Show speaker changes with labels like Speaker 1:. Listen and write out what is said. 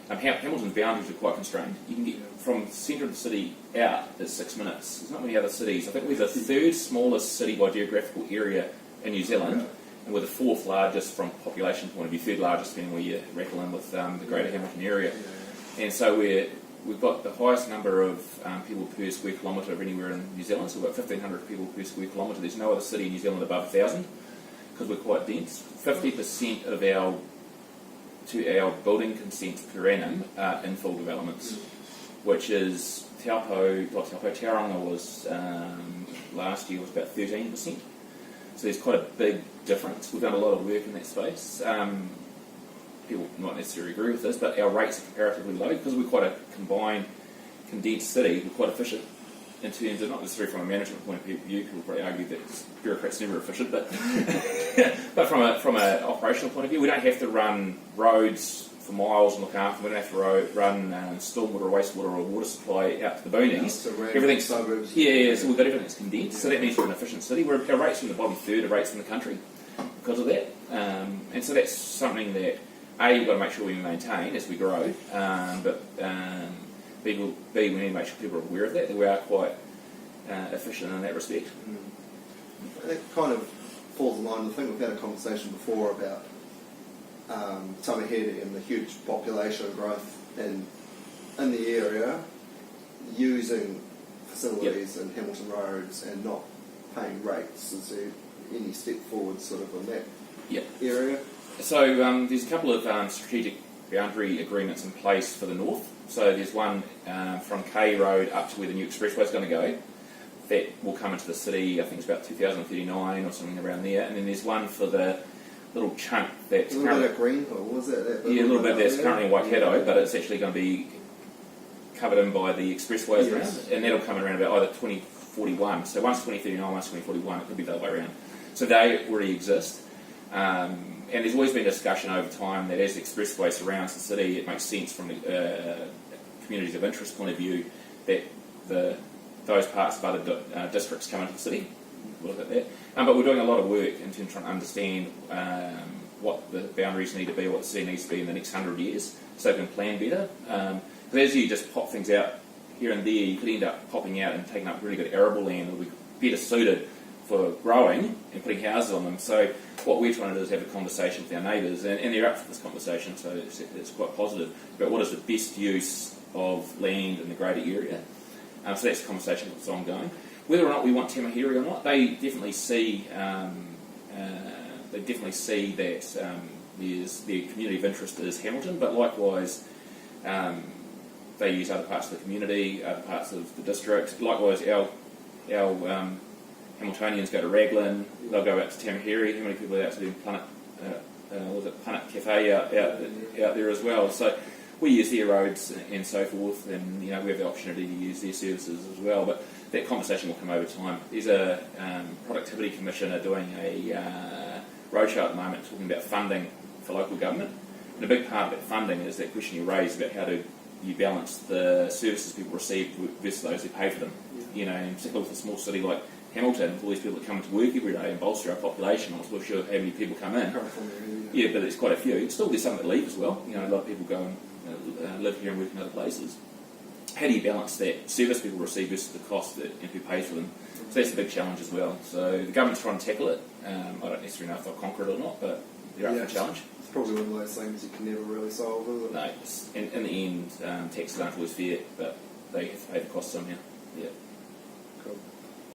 Speaker 1: Hamilton's boundaries are quite constrained. You can get from the centre of the city out is 6 minutes. There's not many other cities. I think we're the third smallest city by geographical area in New Zealand, and we're the fourth largest from population point of view, third largest depending where you reckon in with the Greater Hamilton area. And so we've got the highest number of people per square kilometre of anywhere in New Zealand. So we've got 1,500 people per square kilometre. There's no other city in New Zealand above 1,000 because we're quite dense. 50% of our building consents per annum are infill developments, which is Tauranga was last year was about 13%. So there's quite a big difference. We've done a lot of work in that space. People not necessarily agree with this, but our rates are comparatively low because we're quite a combined, condensed city. We're quite efficient in terms of, not necessarily from a management point of view, people probably argue that bureaucrats are never efficient, but but from an operational point of view, we don't have to run roads for miles and look after them. We don't have to run stormwater or wastewater or water supply out to the boonies.
Speaker 2: So
Speaker 1: everything's
Speaker 2: suburbs.
Speaker 1: so we've got everything that's condensed. So that means we're an efficient city. Our rates are in the bottom third of rates in the country because of that. And so that's something that we've got to make sure we maintain as we grow, but B, we need to make sure people are aware of that we are quite efficient in that respect.
Speaker 2: That kind of falls in line. I think we've had a conversation before about Tamahere and the huge population growth in the area, using facilities and Hamilton roads and not paying rates. Is there any step forward sort of on that area?
Speaker 1: So there's a couple of strategic boundary agreements in place for the north. So there's one from K Road up to where the new expressway is going to go. That will come into the city, I think it's about 2039 or something around there. And then there's one for the little chunk that's
Speaker 2: a little bit of Greenhill, is it?
Speaker 1: Yeah, a little bit that's currently in Waikato, but it's actually going to be covered in by the expressways around. And that'll come around about either 2041. So once 2039, once 2041, it could be the other way around. So they already exist. And there's always been discussion over time that as the expressway surrounds the city, it makes sense from the communities of interest point of view that those parts of other districts come into the city. We'll look at that. But we're doing a lot of work in terms of trying to understand what the boundaries need to be, what the city needs to be in the next 100 years, so we can plan better. Because as you just pop things out here and there, you could end up popping out and taking up really good arable land that would be better suited for growing and putting houses on them. So what we're trying to do is have a conversation with our neighbours, and they're up for this conversation, so it's quite positive, about what is the best use of land in the greater area. So that's a conversation that's ongoing. Whether or not we want Tamahere or not, they definitely see that there's their community of interest is Hamilton, but likewise they use other parts of the community, other parts of the district. Likewise, our Hamiltonians go to Raglan, they'll go out to Tamahere. How many people are out to do Planet Cafe out there as well? So we use their roads and so forth, and we have the opportunity to use their services as well. But that conversation will come over time. There's a productivity commissioner doing a roadshow at the moment talking about funding for local government. And a big part of that funding is that question you raised about how do you balance the services people receive versus those who pay for them. In particular with a small city like Hamilton, with all these people that come to work every day and bolster our population. I'm not sure how many people come in. Yeah, but there's quite a few. Still, there's some that leave as well. A lot of people go and live here and work in other places. How do you balance that service people receive versus the cost and who pays for them? So that's a big challenge as well. So the government's trying to tackle it. I don't necessarily know if they'll conquer it or not, but they're up for the challenge.
Speaker 2: It's probably one of those things you can never really solve, is it?
Speaker 1: No, in the end, taxes aren't always fair, but they have to pay the cost somehow. Yeah.
Speaker 2: Cool.